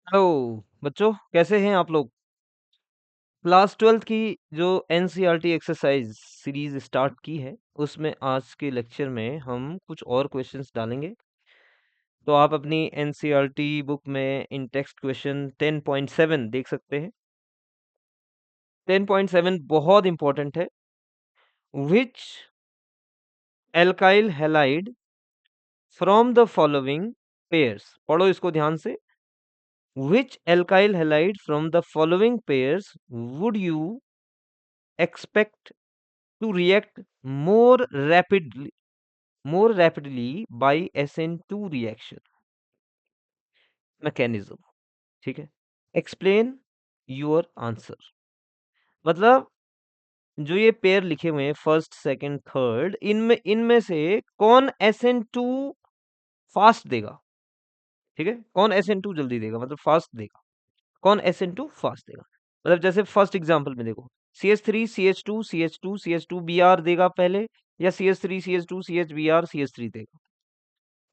Hello बच्चों, कैसे हैं आप लोग? क्लास 12th की जो एनसीईआरटी एक्सरसाइज सीरीज स्टार्ट की है, उसमें आज के लेक्चर में हम कुछ और क्वेश्चंस डालेंगे। तो आप अपनी एनसीईआरटी बुक में इन टेक्स्ट क्वेश्चन 10.7 देख सकते हैं। 10.7 बहुत इंपॉर्टेंट है। Which alkyl halide from the following pairs, पढ़ो इसको ध्यान से। Which alkyl halide from the following pairs would you expect to react more rapidly more rapidly by SN2 reaction mechanism? ठीक है, explain your answer। मतलब जो ये पेयर लिखे हुए हैं फर्स्ट सेकंड थर्ड, इनमें से कौन SN2 फास्ट देगा? ठीक है, कौन SN2 जल्दी देगा, मतलब फास्ट देगा। कौन SN2 फास्ट देगा? मतलब जैसे फर्स्ट एग्जांपल में देखो, CH3 CH2 CH2 CH2 Br देगा पहले, या CH3 CH2 CHBr CH3 देगा।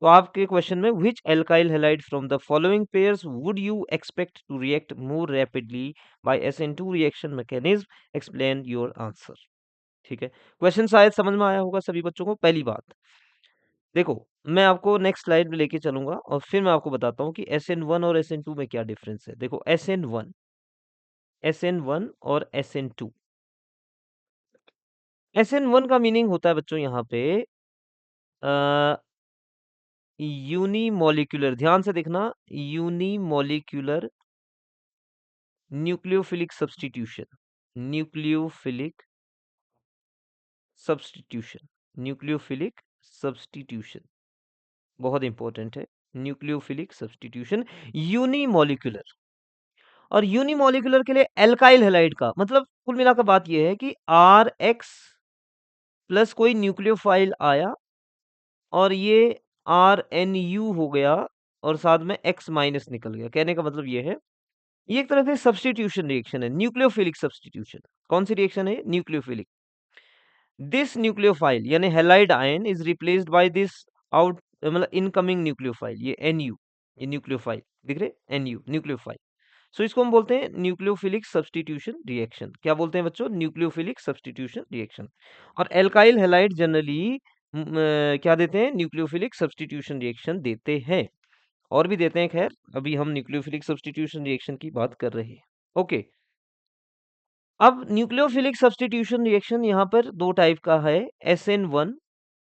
तो आपके क्वेश्चन में which alkyl halide from the following pairs would you expect to react more rapidly by SN2 reaction mechanism, explain your answer. ठीक है, question शायद समझ में आया होगा सभी बच्चों को। पहली बात देखो, मैं आपको नेक्स्ट स्लाइड में लेके चलूंगा और फिर मैं आपको बताता हूँ कि SN1 और SN2 में क्या डिफरेंस है। देखो, SN1 और SN2। SN1 का मीनिंग होता है बच्चों यहाँ पे यूनिमोलिक्यूलर, ध्यान से देखना, unimolecular nucleophilic substitution. Nucleophilic substitution nucleophilic substitution बहुत इंपॉर्टेंट है। Nucleophilic substitution unimolecular. और यूनिमोलिक्यूलर के लिए एल्काइल हैलाइड का मतलब कुल मिलाकर बात यह है कि आर एक्स प्लस कोई न्यूक्लियोफाइल आया और ये आर एन यू हो गया और साथ में एक्स माइनस निकल गया। कहने का मतलब ये है, ये एक तरह से सब्स्टिट्यूशन रिएक्शन है, न्यूक्लियोफिलिक सब्स्टिट्यूशन। कौन सी रिएक्शन है? न्यूक्लियोफिलिक। दिस न्यूक्लियोफाइल यानी halide ion is replaced by this out, मतलब इनकमिंग न्यूक्लियोफाइल, ये एनयू, ये न्यूक्लियोफाइल दिख रहे, एनयू न्यूक्लियोफाइल। सो इसको हम बोलते हैं न्यूक्लियोफिलिक सब्स्टिट्यूशन रिएक्शन। क्या बोलते हैं बच्चों? Nucleophilic substitution reaction. और एल्काइल हैलाइड जनरली क्या देते हैं? न्यूक्लियोफिलिक सब्स्टिट्यूशन रिएक्शन देते हैं। और भी देते हैं, खैर अभी हम न्यूक्लियोफिलिक सब्स्टिट्यूशन रिएक्शन की बात कर रहे हैं। ओके, अब न्यूक्लियोफिलिक सब्स्टिट्यूशन रिएक्शन यहाँ पर दो टाइप का है, SN1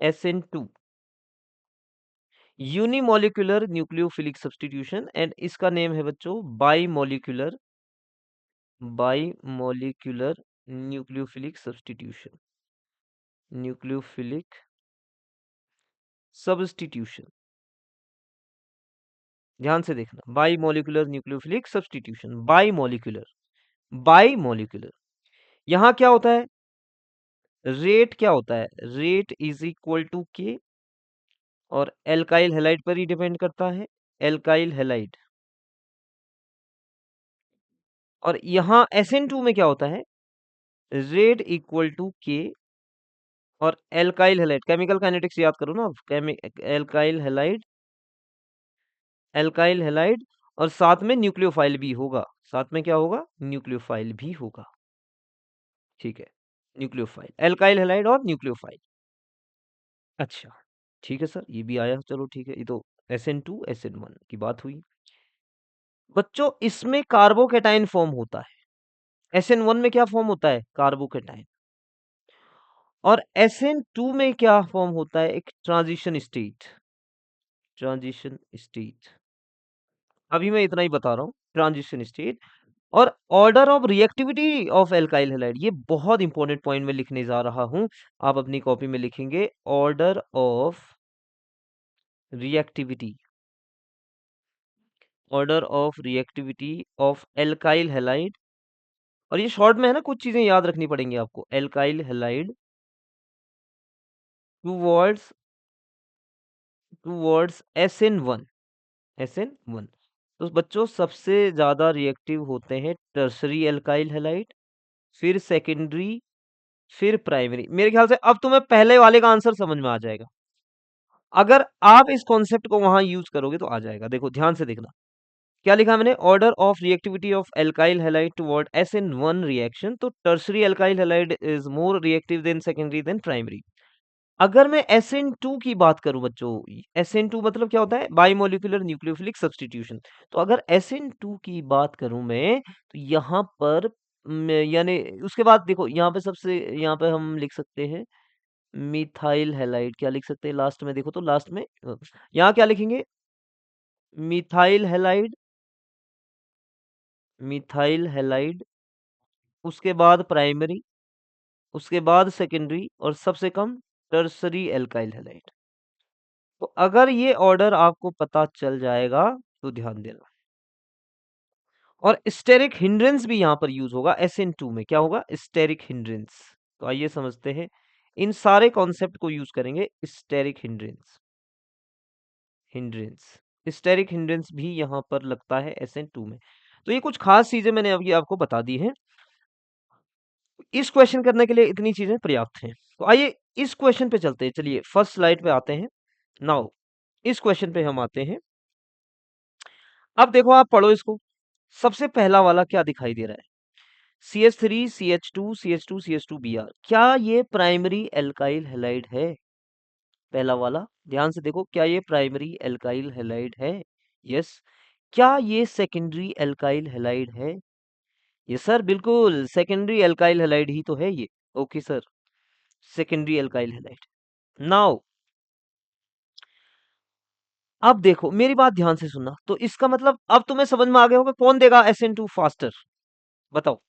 SN2। Unimolecular nucleophilic substitution, and इसका नेम है बच्चों by molecular nucleophilic substitution. Nucleophilic substitution, ध्यान से देखना, by molecular nucleophilic substitution, by molecular. यहाँ क्या होता है? रेट क्या होता है? रेट इज इक्वल टू के, और एल्काइल हैलाइड पर ही डिपेंड करता है, एल्काइल हैलाइड। और यहाँ SN2 में क्या होता है? रेट इक्वल टू के और एल्काइल हैलाइड, केमिकल काइनेटिक्स याद करो ना, एल्काइल हैलाइड, एल्काइल हैलाइड, और साथ में न्यूक्लियोफाइल भी होगा। साथ में क्या होगा? न्यूक्लियोफाइल भी होगा। ठीक है, न्यूक्लियोफाइल, एल्काइल हैलाइड और न्यूक्लियोफाइल। अच्छा, ठीक है सर, ये भी आया, चलो ठीक है। ये तो SN2 SN1 की बात हुई। बच्चों, इसमें कार्बोकेटाइन फॉर्म होता है। SN1 में क्या फॉर्म होता है? कार्बोकेटाइन। और SN2 में क्या फॉर्म होता है? एक ट्रांजिशन स्टेट। ट्रांजिशन स्टेट, अभी मैं इतना ही बता रहा हूँ, ट्रांजिशन स्टेट। और order of reactivity of alkyl halide, ये बहुत इंपॉर्टेंट पॉइंट में लिखने जा रहा हूं, आप अपनी कॉपी में लिखेंगे order of reactivity, order of reactivity of alkyl halide. और ये शॉर्ट में है ना, कुछ चीजें याद रखनी पड़ेंगी आपको। Alkyl halide towards towards SN1। तो बच्चों, सबसे ज्यादा रिएक्टिव होते हैं टर्सरी एल्काइल हैलाइड, फिर सेकेंडरी, फिर प्राइमरी। मेरे ख्याल से अब तुम्हें पहले वाले का आंसर समझ में आ जाएगा। अगर आप इस कॉन्सेप्ट को वहां यूज करोगे तो आ जाएगा। देखो ध्यान से देखना, क्या लिखा मैंने? Order of reactivity of alkyl halide toward SN1 reaction, तो tertiary alkyl halide is more reactive than secondary than primary. अगर मैं SN2 की बात करूं बच्चों, SN2 मतलब क्या होता है? बाइमोलिकुलर न्यूक्लियोफिलिक सब्स्टिट्यूशन। तो अगर SN2 की बात करूं मैं, तो यहाँ पर यानी उसके बाद देखो, यहाँ पे सबसे, यहाँ पे हम लिख सकते हैं मिथाइल हैलाइड। क्या लिख सकते हैं लास्ट में? देखो तो लास्ट में यहाँ क्या लिखेंगे? मिथाइल हैलाइड, मिथाइल हैलाइड, उसके बाद प्राइमरी, उसके बाद सेकेंडरी, और सबसे कम टर्सरी एल्काइल हैलाइड। तो अगर ये ऑर्डर आपको पता चल जाएगा तो ध्यान देना। और स्टेरिक हिंड्रेंस भी यहाँ पर यूज होगा SN2 में। क्या होगा? Steric hindrance. तो आइए समझते हैं, इन सारे कॉन्सेप्ट को यूज करेंगे। Steric hindrance, hindrance, steric hindrance भी यहाँ पर लगता है SN2 में। तो ये कुछ खास चीजें मैंने अभी आपको बता दी हैं। इस क्वेश्चन करने के लिए इतनी चीजें पर्याप्त हैं। तो आइए इस क्वेश्चन पे चलते हैं। चलिए फर्स्ट स्लाइड पे आते हैं। नाउ इस क्वेश्चन पे हम आते हैं। अब देखो, आप पढ़ो इसको। सबसे पहला वाला क्या दिखाई दे रहा है? CH3 CH2 CH2 CH2 Br। क्या ये प्राइमरी एल्काइल हैलाइड है? पहला वाला ध्यान से देखो, क्या ये प्राइमरी एल्काइल हैलाइड है? यस। क्या ये सेकेंडरी एल्काइल हैलाइड है? यस सर, बिल्कुल सेकेंडरी एल्काइल हैलाइड ही तो है ये। Okay sir, secondary alkyl halide. Now अब देखो, मेरी बात ध्यान से सुनना। तो इसका मतलब अब तुम्हें समझ में आ गया होगा कौन देगा SN2 फास्टर। बताओ,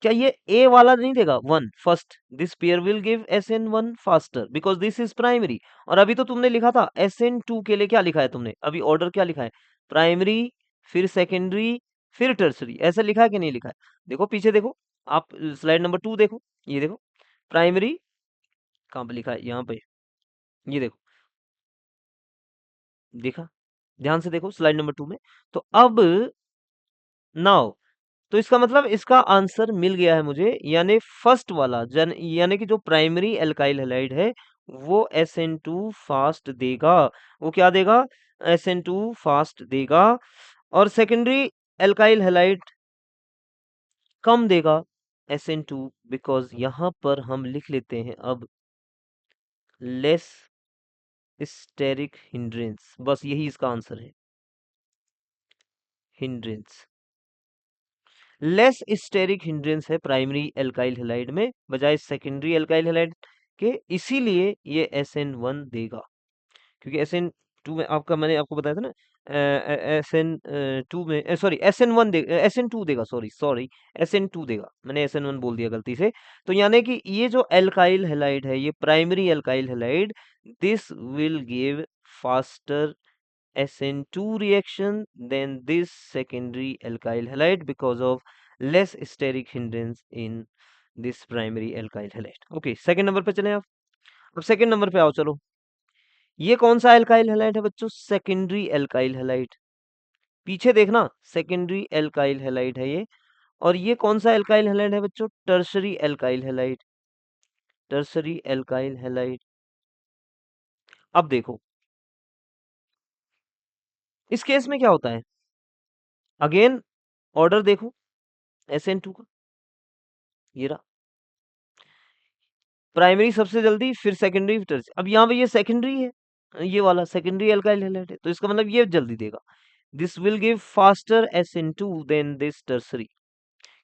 क्या ये ए वाला नहीं देगा? One first, this pair will give SN1 faster because this is primary. और अभी तो तुमने लिखा था SN2 के लिए क्या लिखा है तुमने? अभी ऑर्डर क्या लिखा है? प्राइमरी, फिर सेकेंडरी, फिर टर्सरी। ऐसा लिखा है कि नहीं लिखा है? देखो पीछे देखो, आप स्लाइड नंबर 2 देखो। ये देखो, प्राइमरी कहाँ पे लिखा है? यहाँ पे, ये देखो, देखा? ध्यान से देखो स्लाइड नंबर 2 में। तो अब नाउ, तो इसका मतलब इसका आंसर मिल गया है मुझे, यानी फर्स्ट वाला यानी कि जो प्राइमरी एल्काइल हैलाइड है वो SN2 फास्ट देगा। वो क्या देगा? SN2 फास्ट देगा। और सेकेंडरी एल्काइल हैलाइड कम देगा SN2, बिकॉज यहां पर हम लिख लेते हैं अब लेस स्टेरिक हिंड्रेंस। बस यही इसका आंसर है, हिंड्रेंस। लेस स्टेरिक हिंड्रेंस है प्राइमरी एल्काइल हैलाइड में बजाय सेकेंडरी एल्काइल हैलाइड के, इसीलिए ये SN1 देगा। क्योंकि SN2 में आपका, मैंने आपको बताया था ना, SN2 में सॉरी SN1 दे, SN2 देगा, सॉरी सॉरी, SN2 देगा, मैंने SN1 बोल दिया गलती से। तो यानी कि ये जो एल्काइल हैलाइड है, ये primary alkyl halide, this will give faster SN2 reaction than this secondary alkyl halide because of less steric hindrance in this primary alkyl halide। Okay, second number पे चले आप। अब सेकंड नंबर पे आओ, चलो। ये कौन सा एल्काइल हैलाइड है बच्चों? Secondary alkyl halide. पीछे देखना, सेकेंडरी एल्काइल हैलाइड है ये। और ये कौन सा एल्काइल हैलाइड है बच्चों? Tertiary alkyl halide, tertiary alkyl halide. अब देखो, इस केस में क्या होता है? अगेन ऑर्डर देखो SN2 का, ये रहा। प्राइमरी सबसे जल्दी, फिर सेकेंडरी, फिर टर्सरी। अब यहाँ पे ये सेकेंडरी है, ये वाला सेकेंडरी एल्काइल हैलाइड है, तो इसका मतलब ये जल्दी देगा। This will give faster SN2 than this tertiary.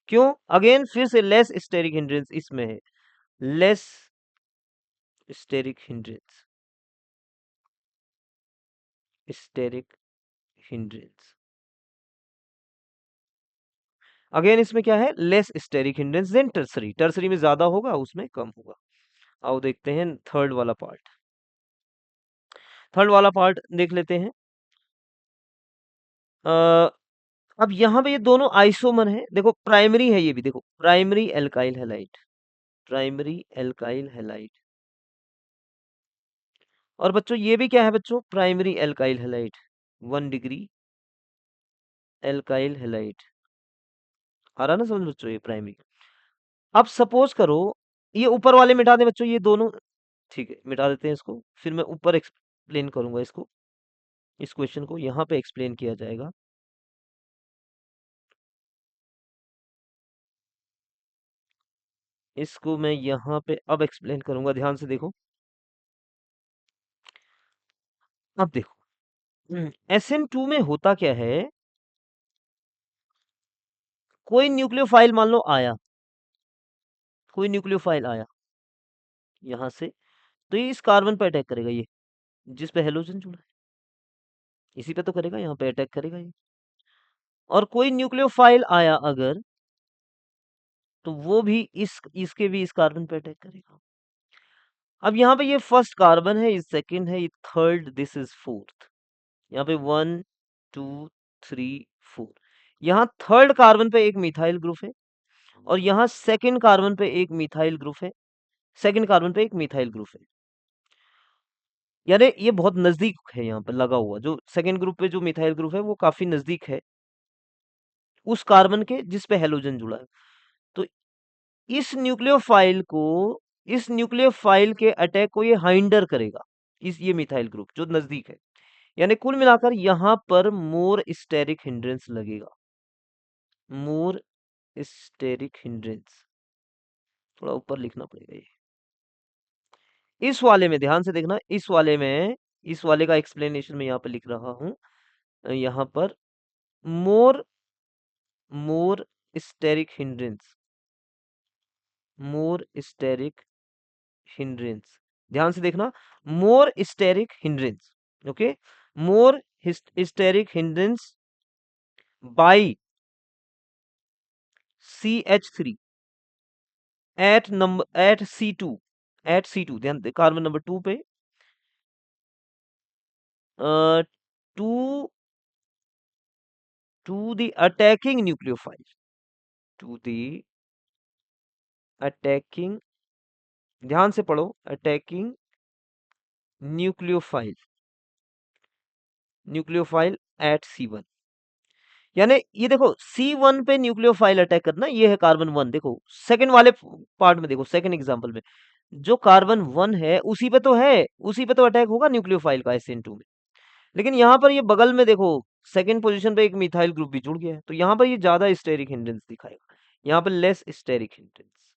क्यों? अगेन फिर से लेस स्टेरिक हिंड्रेंस इसमें है, less steric hindrance, steric hindrance. Again इसमें क्या है? Less steric hindrance than tertiary. Tertiary में ज्यादा होगा, उसमें कम होगा। आओ देखते हैं थर्ड वाला पार्ट। थर्ड वाला पार्ट देख लेते हैं। अब यहाँ पे ये दोनों आइसोमर हैं। देखो प्राइमरी है, ये भी देखो primary alkyl halide, primary alkyl halide. और बच्चों ये भी क्या है बच्चों? Primary alkyl halide, 1 degree alkyl halide. आ रहा ना समझ बच्चों? ये प्राइमरी। अब सपोज करो, ये ऊपर वाले मिटा दें बच्चों, ये दोनों। ठीक है, मिटा देते हैं इसको, फिर मैं ऊपर एक्सप्लेन करूंगा इसको। इस क्वेश्चन को यहाँ पे एक्सप्लेन किया जाएगा। इसको मैं यहाँ पे अब एक्सप्लेन करूंगा, ध्यान से देखो। अब देखो SN2 में होता क्या है, कोई न्यूक्लियोफाइल मान लो आया, कोई न्यूक्लियोफाइल आया यहाँ से, तो ये इस कार्बन पर अटैक करेगा, ये जिस पे हेलोजन जुड़ा है इसी पे तो करेगा, यहाँ पे अटैक करेगा ये। और कोई न्यूक्लियोफाइल आया अगर, तो वो भी इसके भी इस कार्बन पे अटैक करेगा। अब यहाँ पे ये फर्स्ट कार्बन है, ये सेकंड है, ये थर्ड, दिस इज फोर्थ। यहाँ पे 1 2 3 4। यहाँ थर्ड कार्बन पे एक मिथाइल ग्रुप है, और यहाँ सेकंड कार्बन पे एक मिथाइल ग्रुप है, सेकंड कार्बन पे एक मिथाइल ग्रुप है। यानी ये बहुत नजदीक है, यहाँ पर लगा हुआ जो सेकंड ग्रुप पे जो मिथाइल ग्रुप है वो काफी नजदीक है उस कार्बन के जिस पे हेलोजन जुड़ा है। तो इस न्यूक्लियोफाइल को, इस न्यूक्लियोफाइल के अटैक को ये हाइंडर करेगा, इस ये मिथाइल ग्रुप जो नजदीक है। यानी कुल मिलाकर यहाँ पर मोर स्टेरिक हिंड्रेंस लगेगा, मोर स्टेरिक हिंड्रेंस। थोड़ा ऊपर लिखना पड़ेगा ये। इस वाले में ध्यान से देखना, इस वाले में, इस वाले का एक्सप्लेनेशन मैं यहाँ पे लिख रहा हूँ, यहाँ पर more, more steric hindrance, more steric hindrance. ध्यान से देखना, more steric hindrance, okay, more steric hindrance by CH3 at number at C2, at C2, ध्यान दे कार्बन नंबर 2 पे to to the attacking nucleophile, to the attacking, ध्यान से पढ़ो, attacking nucleophile, nucleophile eight C1। यानी ये देखो C1 पे न्यूक्लियोफाइल अटैक करना, ये है कार्बन 1। देखो सेकंड वाले पार्ट में, देखो सेकंड एग्जांपल में जो कार्बन 1 है उसी पे तो है, उसी पे तो अटैक होगा न्यूक्लियोफाइल का SN2 में। लेकिन यहाँ पर ये बगल में देखो सेकंड पोजीशन पे एक मिथाइल ग्रुप भी जुड़ गया है, तो यहाँ पर ये ज्यादा स्टेरिक हिंड्रेंस दिखाएगा, यहाँ पर less steric hindrance,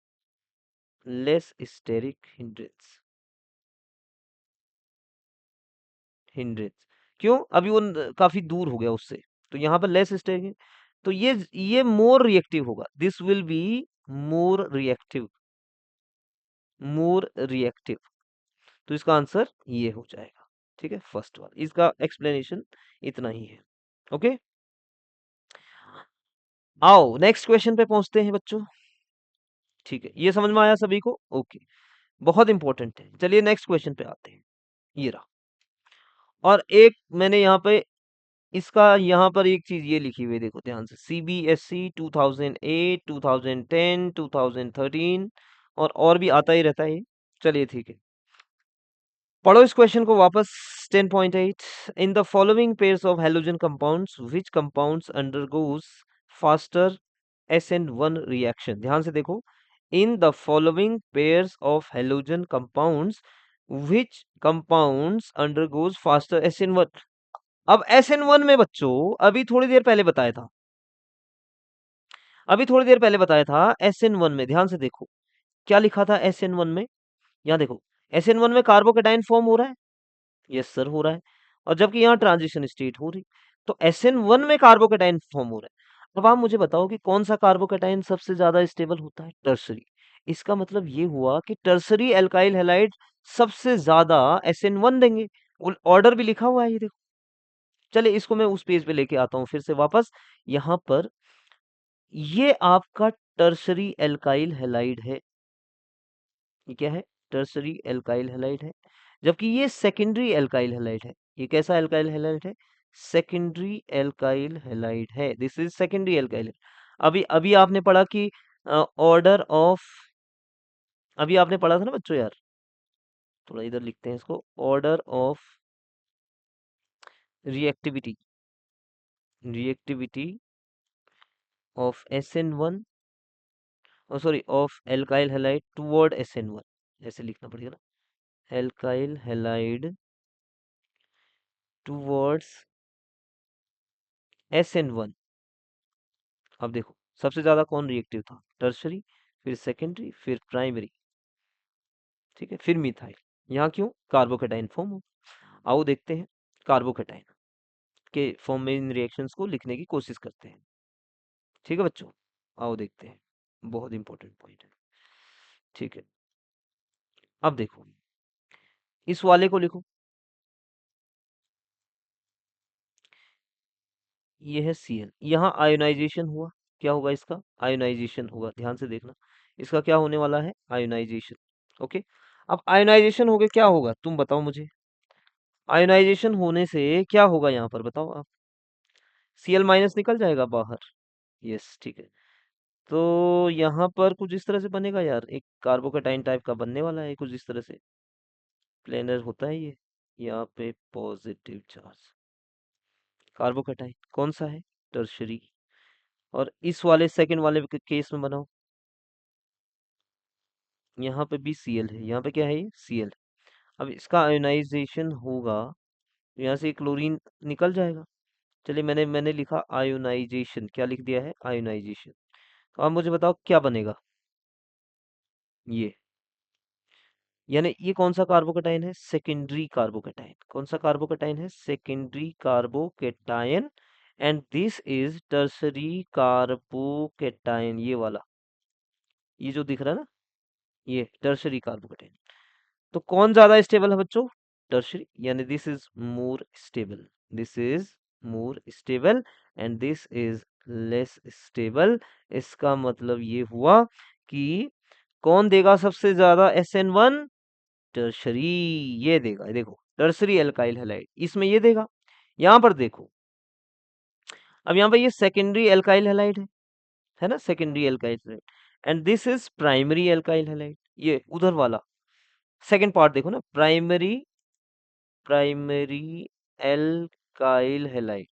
less steric hindrance, hindrance. क्यों? अभी वो काफी दूर हो गया उससे, तो यहाँ पर लेस स्टेरिक। तो ये मोर रिएक्टिव होगा, this will be more reactive, more reactive. तो इसका आंसर ये हो जाएगा। ठीक है, फर्स्ट वाला, इसका एक्सप्लेनेशन इतना ही है। ओके, आओ नेक्स्ट क्वेश्चन पे पहुंचते हैं बच्चों। ठीक है, ये समझ में आया सभी को? ओके, बहुत इंपॉर्टेंट है। चलिए नेक्स्ट क्वेश्चन पे आते हैं, ये रहा। और एक मैंने यहाँ पे इसका, यहाँ पर एक चीज ये लिखी हुई है, देखो ध्यान से, CBSE 2008, 2010, 2013 और भी आता ही रहता है ये। चलिए ठीक है, पढ़ो इस क्वेश्चन को वापस। 10.8, in the following pairs of halogen compounds which compounds undergoes faster SN1 reaction. ध्यान से देखो, in the following pairs of halogen compounds which compounds undergoes faster SN1। अब SN1 में बच्चों अभी थोड़ी देर पहले बताया था, अभी थोड़ी देर पहले बताया था SN1 में, ध्यान से देखो क्या लिखा था SN1 में। यहाँ देखो SN1 में कार्बोकेटाइन फॉर्म हो रहा है, यस सर हो रहा है, और जबकि यहाँ ट्रांजिशन स्टेट हो रही। तो SN1 में कार्बोकेटाइन फॉर्म हो रहा है। अब आप मुझे बताओ कि कौन सा कार्बोकेटाइन सबसे ज्यादा स्टेबल होता है? टर्सरी। इसका मतलब ये हुआ कि टर्सरी एल्काइल हैलाइड सबसे ज्यादा SN1 देंगे। ऑर्डर भी लिखा हुआ है ये देखो। चलिए इसको मैं उस पेज पे लेके आता हूँ फिर से वापस। यहाँ पर ये आपका टर्सरी एल्काइल हैलाइड है, ये क्या है? टर्सरी एल्काइल हैलाइड है। जबकि ये सेकेंडरी एल्काइल हैलाइड है। ये कैसा एल्काइल हैलाइड है? सेकेंडरी एल्काइल हैलाइड है, दिस इज सेकेंडरी एल्काइल। अभी अभी आपने पढ़ा कि ऑर्डर ऑफ, अभी आपने पढ़ा था ना बच्चों यार, थोड़ा इधर लिखते हैं इसको, order of reactivity, reactivity of SN1, sorry of alkyl halide toward SN1, ऐसे लिखना पड़ेगा ना, एल्काइल हैलाइड टुवर्ड्स SN1। अब देखो सबसे ज्यादा कौन रिएक्टिव था? टर्शरी। फिर सेकेंडरी, फिर प्राइमरी, ठीक है, फिर मिथाइल। यहाँ क्यों? कार्बोकेटाइन फॉर्म हो। आओ देखते हैं कार्बोकेटाइन के फॉर्म में इन रिएक्शंस को लिखने की कोशिश करते हैं। ठीक है बच्चों, आओ देखते हैं, बहुत इंपॉर्टेंट पॉइंट है। ठीक है, अब देखो इस वाले को लिखो, ये है Cl। यहाँ आयोनाइजेशन हुआ, क्या होगा इसका? आयोनाइजेशन होगा, ध्यान से देखना, इसका क्या होने वाला है? आयोनाइजेशन। ओके, अब आयोनाइजेशन हो गया, क्या होगा तुम बताओ मुझे? आयोनाइजेशन होने से क्या होगा यहाँ पर, बताओ आप? Cl माइनस निकल जाएगा बाहर। यस, ठीक है। तो यहाँ पर कुछ इस तरह से बनेगा यार, एक कार्बोकेटाइन टाइप का बनने वाला है कुछ इस तरह से। प्लेनर होता है ये, यहाँ पे पॉजिटिव चार्ज, कार्बोकेटाइन कौन सा है? टर्शरी। और इस वाले सेकंड वाले के केस में बनाओ, यहाँ पे भी Cl है, यहाँ पे क्या है? ये Cl। अब इसका आयोनाइजेशन होगा, यहाँ से क्लोरीन निकल जाएगा। चलिए, मैंने मैंने लिखा आयोनाइजेशन, क्या लिख दिया है? आयोनाइजेशन। तो अब मुझे बताओ क्या बनेगा? ये, यानी ये कौन सा कार्बोकेटाइन है? Secondary carbocation. कौन सा कार्बोकेटाइन है? Secondary carbocation. And this is tertiary carbocation, ये वाला, ये जो दिख रहा है ना, ये टर्सरी कार्बोकेटाइन। तो कौन ज्यादा स्टेबल है बच्चों? टर्शरी, यानी this is more stable, this is more stable and this is less stable. इसका मतलब ये हुआ कि कौन देगा सबसे ज्यादा SN1? टर्शरी, ये देगा। देखो, टर्शरी एल्काइल हैलाइड इसमें ये देगा। यहां पर देखो, अब यहाँ पे ये सेकेंडरी एल्काइल हैलाइड है ना, secondary alkyl halide. And this is primary alkyl halide, ये उधर वाला सेकंड पार्ट देखो ना, प्राइमरी, प्राइमरी एल्काइल हैलाइड,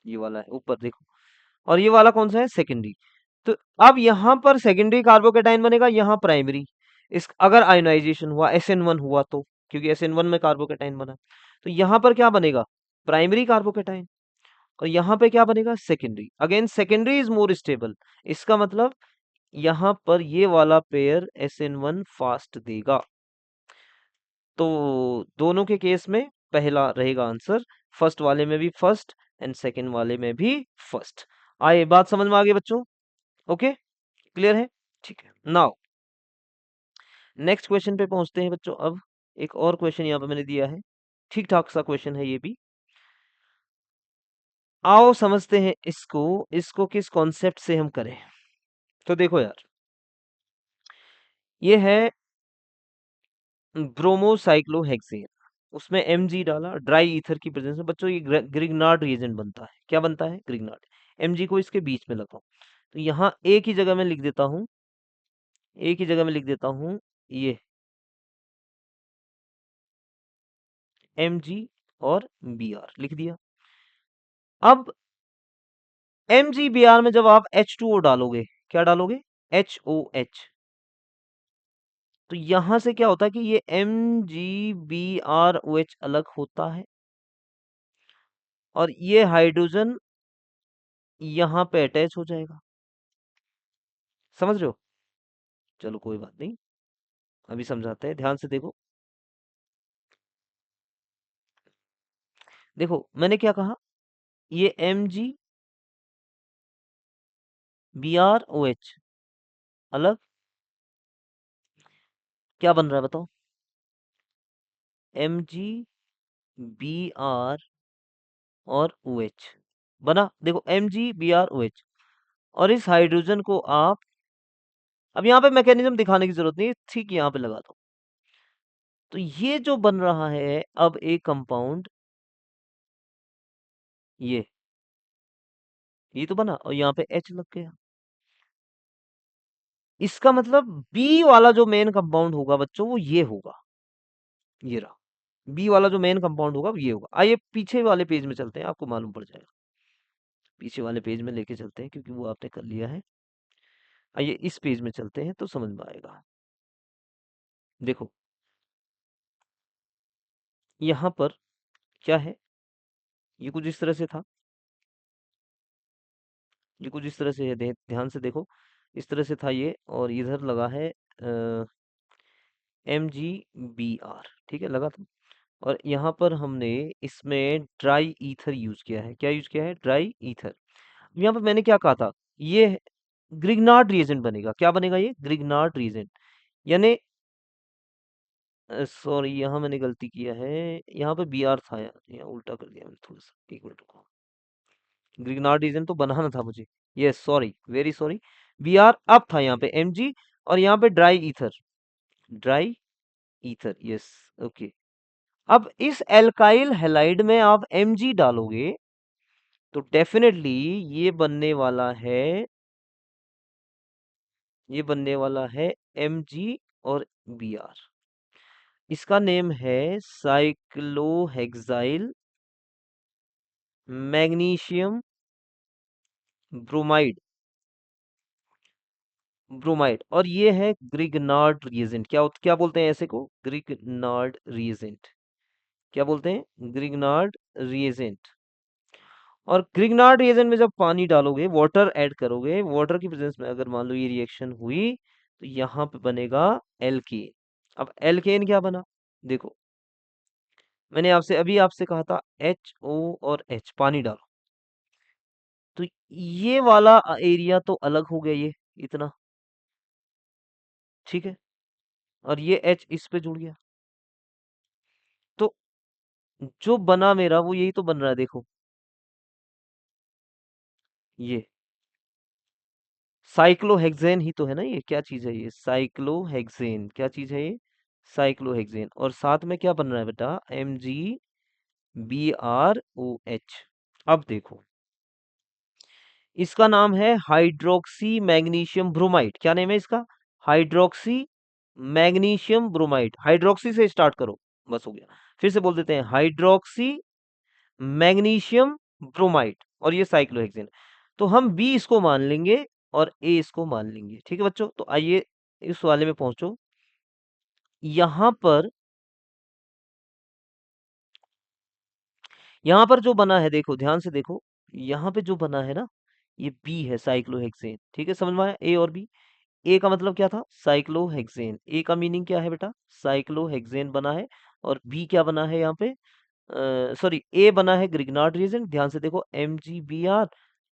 ये वाला है ऊपर देखो। और ये वाला कौन सा है? सेकेंडरी। तो अब यहाँ पर सेकेंडरी कार्बोकेटाइन बनेगा, यहाँ प्राइमरी। इस अगर आयोनाइजेशन हुआ, SN1 हुआ तो, क्योंकि SN1 में कार्बोकेटाइन बना, तो यहाँ पर क्या बनेगा? Primary carbocation. और यहाँ पे क्या बनेगा? Secondary. Again secondary is more stable, इसका मतलब यहाँ पर ये वाला पेयर SN1 फास्ट देगा। तो दोनों के केस में पहला रहेगा आंसर, फर्स्ट वाले में भी फर्स्ट एंड सेकंड वाले में भी फर्स्ट। आए, बात समझ में आ गई बच्चों? ओके, क्लियर है? ठीक है, नाउ नेक्स्ट क्वेश्चन पे पहुंचते हैं बच्चों। अब एक और क्वेश्चन यहाँ पे मैंने दिया है, ठीक ठाक सा क्वेश्चन है ये भी। आओ समझते हैं इसको, इसको किस कॉन्सेप्ट से हम करें। तो देखो यार, ये है ब्रोमोसाइक्लोहेक्सेन, उसमें Mg डाला, ड्राई ईथर की प्रेजेंस में बच्चों ये ग्रिग्नार्ड रिएजेंट बनता है। क्या बनता है? ग्रिग्नार्ड। Mg को इसके बीच में लगाओ, तो यहाँ एक ही जगह में लिख देता हूँ, एक ही जगह में लिख देता हूँ, ये Mg और Br लिख दिया। अब MgBr में जब आप H2O डालोगे, क्या डालोगे? HOH। तो यहां से क्या होता है कि ये MgBrOH अलग होता है, और ये हाइड्रोजन यहाँ पे अटैच हो जाएगा। समझ रहे हो? चलो कोई बात नहीं, अभी समझाते हैं, ध्यान से देखो। देखो मैंने क्या कहा, ये MgBrOH अलग, क्या बन रहा है बताओ? MgBr और OH बना। देखो MgBrOH, और इस हाइड्रोजन को आप, अब यहाँ पे मैकेनिज्म दिखाने की जरूरत नहीं है, ठीक यहाँ पे लगा दो। तो ये जो बन रहा है अब एक कंपाउंड, ये तो बना, और यहाँ पे H लग गया। इसका मतलब बी वाला जो मेन कंपाउंड होगा बच्चों, वो ये होगा, ये रहा। बी वाला जो मेन कंपाउंड होगा वो ये होगा। आइए पीछे वाले पेज में चलते हैं, आपको मालूम पड़ जाएगा। पीछे वाले पेज में लेके चलते हैं, क्योंकि वो आपने कर लिया है। आइए इस पेज में चलते हैं तो समझ में आएगा। देखो यहाँ पर क्या है, ये कुछ इस तरह से था, ये कुछ इस तरह से है, ध्यान से देखो, इस तरह से था ये, और इधर लगा है MgBr, ठीक है, लगा था। और यहाँ पर हमने इसमें ड्राई ईथर यूज किया है। क्या यूज किया है? Dry ether. यहाँ पर मैंने क्या कहा था, ये ग्रिग्नार्ड रिएजेंट बनेगा। क्या बनेगा? ये ग्रिग्नार्ड रिएजेंट, यानी सॉरी, यहाँ मैंने गलती किया है, यहाँ पे Br था यार, यहाँ उल्टा कर दिया मैंने थोड़ा सा, एक मिनट रुको। ग्रिग्नार्ड रीजन तो बनाना था मुझे, yes sorry, very sorry. Br अब था यहाँ पे Mg, और यहाँ पे dry ether, dry ether, yes, okay. अब इस एल्काइल हैलाइड में आप Mg डालोगे तो डेफिनेटली ये बनने वाला है, ये बनने वाला है Mg और Br। इसका नेम है साइक्लोहेक्साइल मैग्नीशियम ब्रोमाइड, ब्रोमाइड। और ये है ग्रिग्नार्ड रिएजेंट। क्या बोलते हैं ऐसे को? Grignard reagent. क्या बोलते हैं? Grignard reagent. और ग्रिग्नार्ड रिएजेंट में जब पानी डालोगे, वाटर ऐड करोगे, वाटर की प्रेजेंस में अगर मान लो ये रिएक्शन हुई, तो यहाँ पे बनेगा एल्केन। अब एल्केन क्या बना? देखो, मैंने आपसे अभी आपसे कहा था HO और H, पानी डालो, तो ये वाला एरिया तो अलग हो गया, ये इतना, ठीक है, और ये H इस पे जुड़ गया, तो जो बना मेरा वो यही तो बन रहा है, देखो ये साइक्लोहेक्सेन ही तो है ना, ये क्या चीज है? ये साइक्लोहेक्सेन, क्या चीज है ये? साइक्लोहेक्सेन। और साथ में क्या बन रहा है बेटा? MgBrOH। अब देखो, इसका नाम है हाइड्रोक्सी मैग्नीशियम ब्रोमाइड। क्या नेम है इसका? Hydroxy magnesium bromide. हाइड्रोक्सी से स्टार्ट करो, बस हो गया। फिर से बोल देते हैं, हाइड्रोक्सी मैग्नीशियम ब्रोमाइड, और ये साइक्लोहेक्सेन। तो हम बी इसको मान लेंगे और ए इसको मान लेंगे, ठीक है बच्चों। तो आइए इस वाले में पहुंचो। यहां पर, यहां पर जो बना है, देखो ध्यान से देखो, यहां पे जो बना है ना, ये बी है, साइक्लोहेक्सेन, ठीक है, समझ में आया? ए और बी। ए का मतलब क्या था? साइक्लोहेक्सेन। ए का मीनिंग क्या है बेटा? साइक्लोहेक्सेन बना है। और बी क्या बना है यहाँ पे? सॉरी, ए बना है ग्रिग्नार्ड रिएजेंट, ध्यान से देखो, MgBr।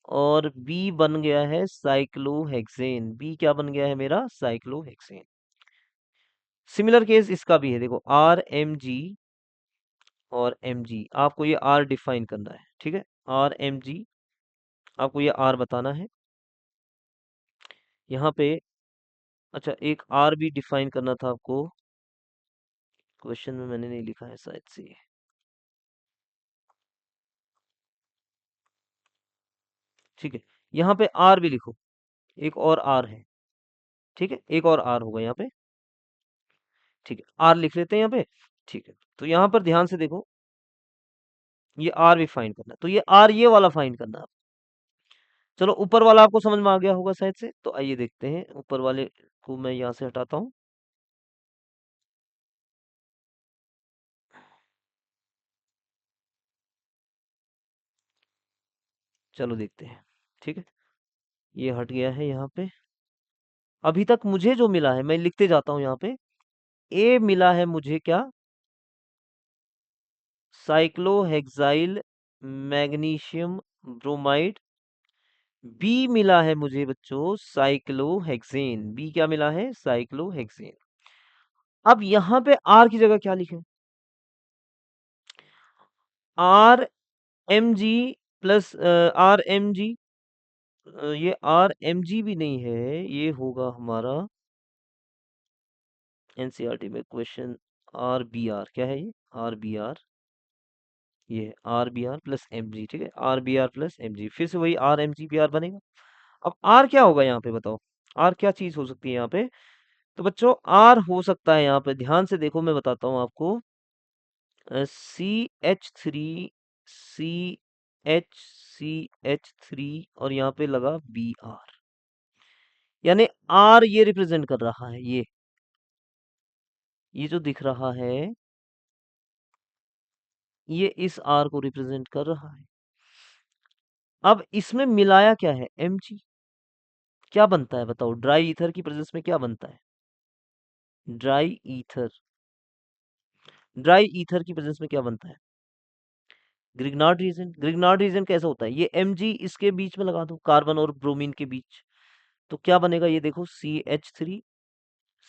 और बी बन गया है साइक्लोहेक्सेन। बी क्या बन गया है मेरा? साइक्लोहेक्सेन। सिमिलर केस इसका भी है, देखो RMg और Mg, आपको ये R डिफाइन करना है, ठीक है, RMg, आपको ये R बताना है यहाँ पे। अच्छा, एक R भी डिफाइन करना था आपको, क्वेश्चन में मैंने नहीं लिखा है शायद से, ठीक है, यहाँ पे R भी लिखो, एक और R है, ठीक है, एक और R होगा यहाँ पे, ठीक है, R लिख लेते हैं यहाँ पे, ठीक है। तो यहाँ पर ध्यान से देखो, ये R भी फाइंड करना है, तो ये R ये वाला फाइंड करना है। चलो, ऊपर वाला आपको समझ में आ गया होगा शायद से, तो आइए देखते हैं, ऊपर वाले को मैं यहाँ से हटाता हूँ। चलो देखते हैं, ठीक है, ये हट गया है यहाँ पे। अभी तक मुझे जो मिला है, मैं लिखते जाता हूँ यहाँ पे। ए मिला है मुझे क्या? Cyclohexyl magnesium bromide. बी मिला है मुझे बच्चों साइक्लोहेक्सेन। बी क्या मिला है? साइक्लोहेक्सेन। अब यहाँ पे आर की जगह क्या लिखें? RMg प्लस RMg, ये RMg भी नहीं है, ये होगा हमारा NCERT में क्वेश्चन RBr। क्या है ये? RBr, ये RBr प्लस Mg, ठीक है, RBr प्लस Mg, फिर से वही RMgBr बनेगा। अब R क्या होगा यहाँ पे, बताओ? R क्या चीज हो सकती है यहाँ पे? तो बच्चों, R हो सकता है यहाँ पे, ध्यान से देखो, मैं बताता हूँ आपको, CH3, CH3, और यहाँ पे लगा Br, यानी R ये रिप्रेजेंट कर रहा है, ये जो दिख रहा है, ये इस R को रिप्रेजेंट कर रहा है। अब इसमें मिलाया क्या है? Mg। क्या बनता है बताओ? ड्राई ईथर की प्रेजेंस में क्या बनता है? ड्राई ईथर, ड्राई ईथर की प्रेजेंस में क्या बनता है? Grignard reason. ग्रिग्नार्ड रीजन कैसा होता है? ये Mg इसके बीच में लगा दो, कार्बन और ब्रोमीन के बीच, तो क्या बनेगा? ये देखो CH3,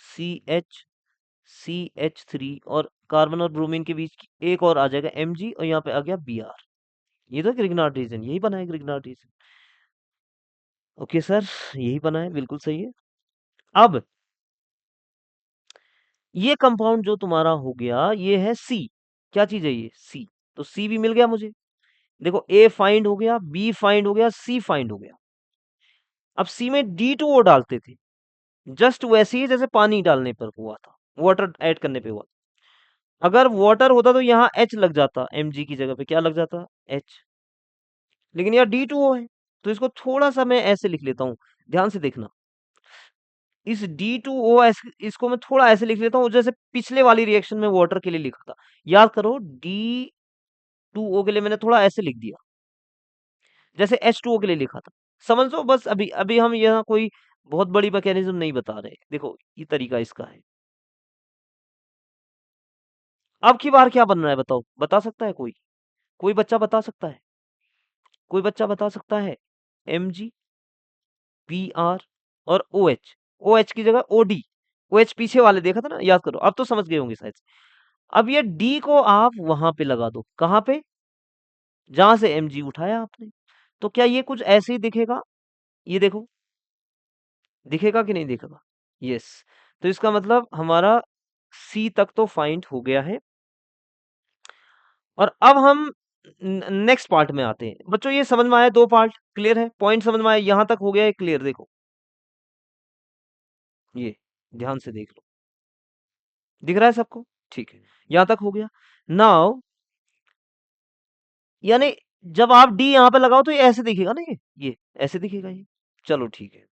CH, CH3, और कार्बन और ब्रोमीन के बीच एक और आ जाएगा Mg, और यहाँ पे आ गया Br। ये तो ग्रिग्नार्ड रीजन, यही बना है ग्रिग्नार्ड रीजन। ओके सर, यही बना है, बिल्कुल सही है। अब ये कंपाउंड जो तुम्हारा हो गया, ये है सी। क्या चीज है ये? सी। तो सी भी मिल गया मुझे। देखो, ए फाइंड हो गया, बी फाइंड हो गया, सी फाइंड हो गया। अब सी में D2O डालते थे, जस्ट वैसे ही जैसे पानी डालने पर हुआ था, वाटर ऐड करने पे हुआ। अगर वाटर होता तो यहाँ H लग जाता, Mg की जगह पे क्या लग जाता? H। लेकिन यहाँ D2O है, तो इसको थोड़ा सा मैं ऐसे लिख लेता हूँ, ध्यान से देखना। इस D2O इसको मैं थोड़ा ऐसे लिख लेता हूँ, जैसे पिछले वाली रिएक्शन में वाटर के लिए लिखा था। याद करो, D2O के लिए मैंने थोड़ा ऐसे लिख दिया, जैसे H2O के लिए लिखा था। समझ लो बस, अभी अभी हम यहाँ कोई बहुत बड़ी मैकेनिज्म नहीं बता रहे। देखो, ये तरीका इसका है। अब की बार क्या बन रहा है बताओ? बता सकता है कोई? कोई बच्चा बता सकता है? कोई बच्चा बता सकता है? Mg, Br और OH। OH की जगह OD। OH पीछे वाले देखा था ना, याद करो। अब तो समझ गए होंगे शायद से। अब ये D को आप वहां पे लगा दो, कहां पे? जहां से Mg उठाया आपने। तो क्या ये कुछ ऐसे ही दिखेगा? ये देखो, दिखेगा कि नहीं दिखेगा? यस। तो इसका मतलब हमारा सी तक तो फाइंड हो गया है। और अब हम नेक्स्ट पार्ट में आते हैं। बच्चों, ये समझ में आया? दो पार्ट क्लियर है? पॉइंट समझ में आया? यहां तक हो गया है क्लियर? देखो, ये ध्यान से देख लो। दिख रहा है सबको? ठीक है, यहां तक हो गया। नाउ, यानी जब आप डी यहां पे लगाओ तो ये ऐसे दिखेगा ना, ये ऐसे दिखेगा ये। चलो ठीक है,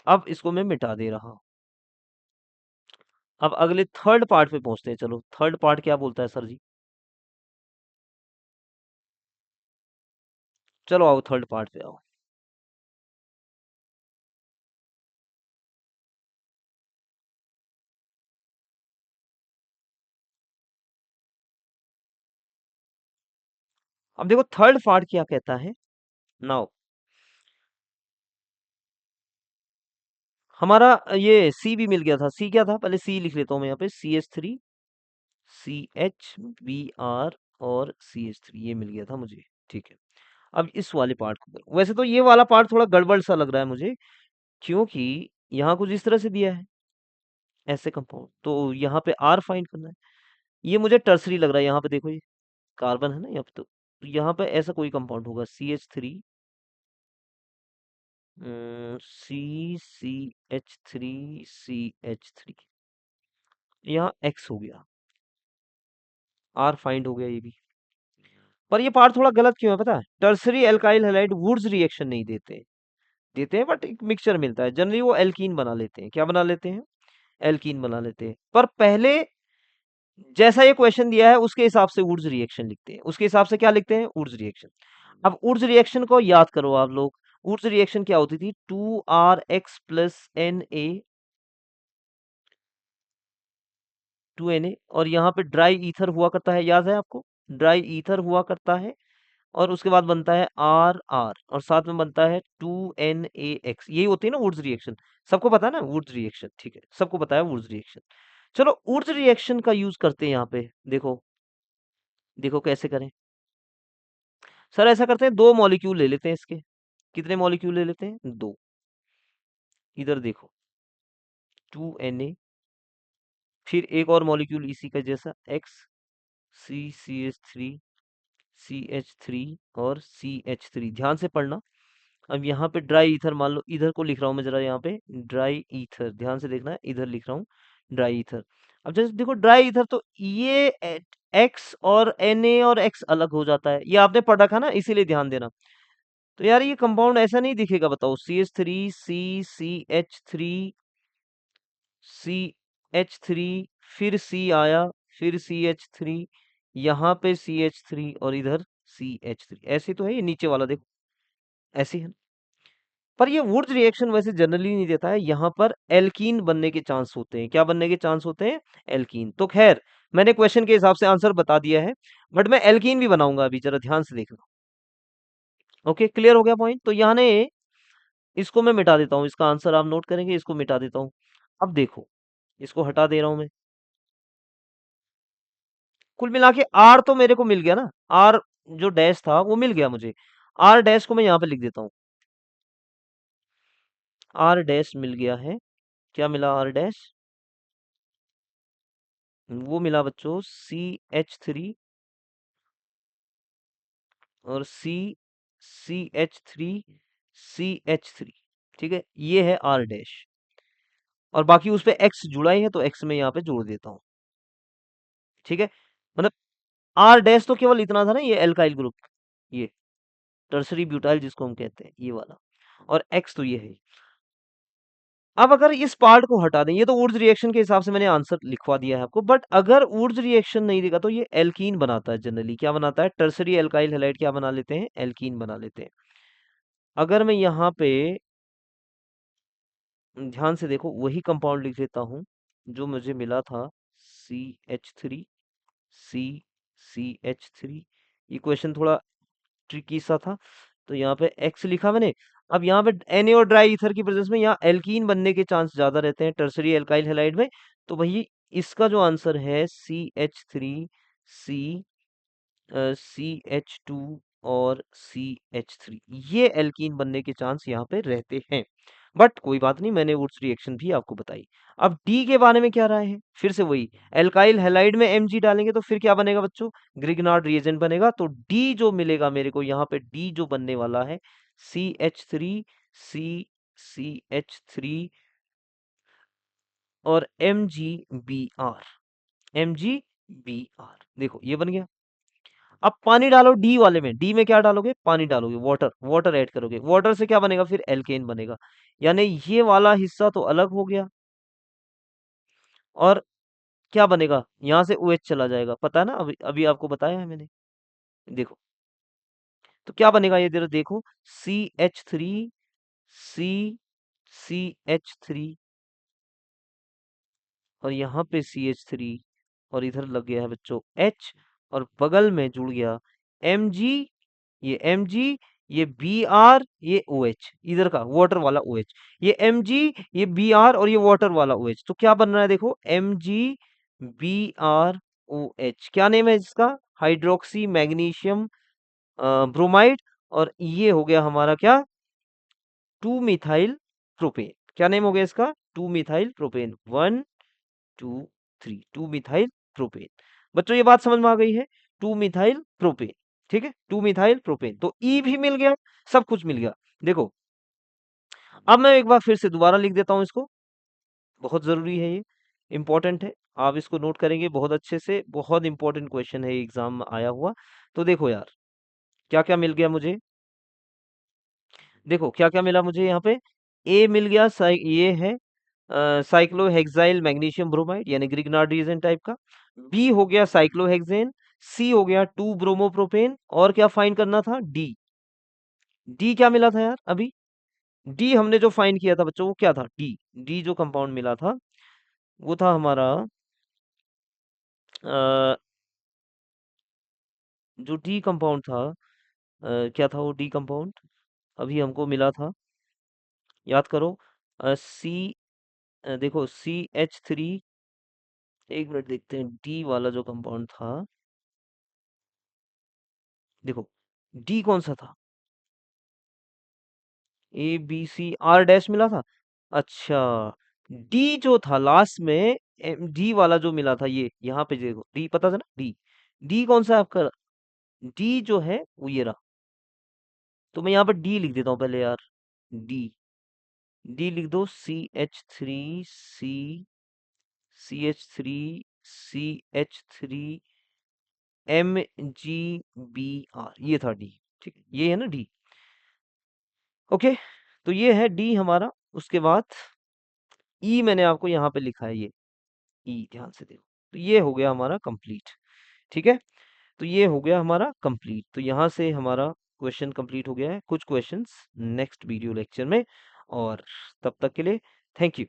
अब इसको मैं मिटा दे रहा हूं। अब अगले थर्ड पार्ट पे पहुंचते हैं। चलो, थर्ड पार्ट क्या बोलता है सर जी? चलो आओ, थर्ड पार्ट पे आओ। अब देखो, थर्ड पार्ट क्या कहता है। नाउ, हमारा ये सी भी मिल गया था। सी क्या था? पहले सी लिख लेता हूं मैं यहाँ पे। CH3, CH, Br और CH3, ये मिल गया था मुझे। ठीक है, अब इस वाले पार्ट को करो। वैसे तो ये वाला पार्ट थोड़ा गड़बड़ सा लग रहा है मुझे, क्योंकि यहाँ कुछ इस तरह से दिया है, ऐसे कंपाउंड, तो यहाँ पे आर फाइंड करना है। ये मुझे टर्सरी लग रहा है। यहाँ पे देखो, ये कार्बन है ना यहाँ पे, तो यहाँ पे ऐसा कोई कंपाउंड होगा, CH3, CH3, यहाँ एक्स हो गया, आर फाइंड हो गया ये भी। पर ये पार्ट थोड़ा गलत क्यों है पता है? Tertiary alkyl halide Wurtz reaction नहीं देते। देते हैं, बट एक मिक्सचर मिलता है। जनरली वो एल्कीन बना लेते हैं। क्या बना लेते हैं? एल्कीन बना लेते हैं। पर पहले जैसा ये क्वेश्चन दिया है उसके हिसाब से वुड्स रिएक्शन लिखते हैं। उसके हिसाब से क्या लिखते हैं? Wurtz reaction. अब वुड्स रिएक्शन को याद करो आप लोग। वुड्स रिएक्शन क्या होती थी? 2RX+Na, 2Na, और यहाँ पे ड्राई ईथर हुआ करता है, याद है आपको? ड्राई ईथर हुआ करता है, और उसके बाद बनता है RR, और साथ में बनता है 2NaX। यही होती है ना वुड्स रिएक्शन। सबको पता है ना वुड्स रिएक्शन? ठीक है, सबको पता है वुड्स रिएक्शन। चलो, वुड्स रिएक्शन का यूज करते हैं यहाँ पे। देखो, देखो कैसे करें। सर ऐसा करते हैं, दो मॉलिक्यूल ले लेते हैं इसके। कितने मॉलिक्यूल ले लेते हैं? दो। इधर देखो, 2Na, फिर एक और मॉलिक्यूल इसी का जैसा, X, CCH3, और CH3। ध्यान से पढ़ना। अब यहाँ पे ड्राई ईथर मान लो, इधर को लिख रहा हूँ मैं, जरा यहाँ पे ड्राई ईथर, ध्यान से देखना है, इधर लिख रहा हूँ ड्राई ईथर। अब जैसे देखो, ड्राई ईथर, तो ये एक्स और Na और X अलग हो जाता है। ये आपने पढ़ रखा ना, इसीलिए ध्यान देना। तो यार, ये कंपाउंड ऐसा नहीं दिखेगा बताओ? CH3, CH3, फिर C आया, फिर CH3, यहाँ पे CH3, और इधर CH3। ऐसे तो है ये नीचे वाला, देखो ऐसी है। पर ये वुड्स रिएक्शन वैसे जनरली नहीं देता है, यहाँ पर एल्कीन बनने के चांस होते हैं। क्या बनने के चांस होते हैं? एल्कीन। तो खैर, मैंने क्वेश्चन के हिसाब से आंसर बता दिया है, बट मैं एल्कीन भी बनाऊंगा अभी, जरा ध्यान से देखना। ओके, क्लियर हो गया पॉइंट? तो यहाँ ने इसको मैं मिटा देता हूँ, इसका आंसर आप नोट करेंगे, इसको मिटा देता हूँ। अब देखो, इसको हटा दे रहा हूं मैं। कुल मिला के आर तो मेरे को मिल गया ना, आर जो डैश था वो मिल गया मुझे। आर डैश को मैं यहाँ पे लिख देता हूँ, आर डैश मिल गया है। क्या मिला? आर डैश, वो मिला बच्चों CH3 और CH3 ठीक है, ये है आर डैश। और बाकी उस पे एक्स जुड़ा ही है, तो एक्स में यहाँ पे जोड़ देता हूँ। ठीक है, मतलब आर डैश तो केवल इतना था ना, ये एल्काइल ग्रुप, ये टर्सरी ब्यूटाइल जिसको हम कहते हैं, ये वाला। और एक्स तो ये है। अब अगर इस पार्ट को हटा दें, ये तो वुड्स रिएक्शन के हिसाब से मैंने आंसर लिखवा दिया है आपको, बट अगर वुड्स रिएक्शन नहीं देगा तो ये एल्कीन बनाता है जनरली। क्या बनाता है? टर्सरी एल्काइल हैलाइड क्या बना लेते हैं? एल्कीन बना लेते हैं। अगर मैं यहाँ पे ध्यान से देखो, वही कंपाउंड लिख देता हूँ जो मुझे मिला था, CH3 CH3। ये क्वेश्चन थोड़ा ट्रिकी सा था, तो यहाँ पे एक्स लिखा मैंने। अब यहाँ पे Na और ड्राई ईथर की प्रेजेंस में यहाँ एल्कीन बनने के चांस ज्यादा रहते हैं टर्सरी एल्काइल हैलाइड में। तो वही इसका जो आंसर है CH3 C CH2 और CH3, ये एल्कीन बनने के चांस यहाँ पे रहते हैं। बट कोई बात नहीं, मैंने वुड्स रिएक्शन भी आपको बताई। अब डी के बारे में क्या राय है? फिर से वही, एल्काइल हैलाइड में Mg डालेंगे तो फिर क्या बनेगा बच्चों? ग्रिग्नार्ड रिएजेंट बनेगा। तो डी जो मिलेगा मेरे को यहाँ पे, डी जो बनने वाला है CH3 C CH3 और MgBr, देखो ये बन गया। अब पानी डालो डी वाले में, डी में क्या डालोगे? पानी डालोगे, वाटर, वाटर ऐड करोगे, वाटर से क्या बनेगा? फिर एल्केन बनेगा। यानी ये वाला हिस्सा तो अलग हो गया, और क्या बनेगा? यहां से OH चला जाएगा, पता है ना, अभी अभी आपको बताया है मैंने। देखो, तो क्या बनेगा ये, जरा देखो, CH3 C CH3 और यहाँ पे CH3, और इधर लग गया है बच्चों H, और बगल में जुड़ गया Mg, ये Mg, ये Br, ये OH, इधर का वाटर वाला OH, ये Mg, ये Br और ये वाटर वाला OH। तो क्या बन रहा है देखो, MgBrOH। क्या नेम है इसका? Hydroxy magnesium bromide. और ये हो गया हमारा क्या? 2 मिथाइल प्रोपेन। क्या नेम हो गया इसका? 2 मिथाइल प्रोपेन। 1 2 3, 2 methyl propane. बच्चों ये बात समझ में आ गई है? 2 मिथाइल प्रोपेन, ठीक है, 2 मिथाइल प्रोपेन। तो ई भी मिल गया, सब कुछ मिल गया। देखो, अब मैं एक बार फिर से दोबारा लिख देता हूं इसको, बहुत जरूरी है ये, इंपॉर्टेंट है। आप इसको नोट करेंगे बहुत अच्छे से, बहुत इंपॉर्टेंट क्वेश्चन है, एग्जाम में आया हुआ। तो देखो यार, क्या क्या मिल गया मुझे, देखो क्या क्या मिला मुझे यहाँ पे। ए मिल गया, ये है साइक्लोहेक्साइल मैग्नीशियम ब्रोमाइड, यानी ग्रिग्नार्ड रीजन टाइप का। बी हो गया साइक्लोहेक्सेन। सी हो गया 2 ब्रोमोप्रोपेन। और क्या फाइंड करना था? डी। डी क्या मिला था यार अभी? डी हमने जो फाइंड किया था बच्चों, वो क्या था? डी। डी जो कंपाउंड मिला था वो था हमारा अ, जो डी कंपाउंड था, क्या था वो डी कंपाउंड? अभी हमको मिला था, याद करो। सी, देखो CH3, एक मिनट देखते हैं, डी वाला जो कंपाउंड था, देखो डी कौन सा था? ABCR डैश मिला था। अच्छा, डी जो था लास्ट में, डी वाला जो मिला था, ये यहाँ पे देखो, डी पता था ना, डी। डी कौन सा है आपका? डी जो है वो ये रहा। तो मैं यहाँ पर डी लिख देता हूँ पहले यार, डी। डी लिख दो, CH3 CH3 CH3 MgBr, ये था डी। ठीक है, ये है ना डी। ओके, तो ये है डी हमारा। उसके बाद ई मैंने आपको यहाँ पे लिखा है, ये ई, ध्यान से देखो। तो ये हो गया हमारा कंप्लीट, ठीक है। तो ये हो गया हमारा कंप्लीट। तो यहाँ से हमारा क्वेश्चन कंप्लीट हो गया है, कुछ क्वेश्चंस नेक्स्ट वीडियो लेक्चर में। और तब तक के लिए थैंक यू।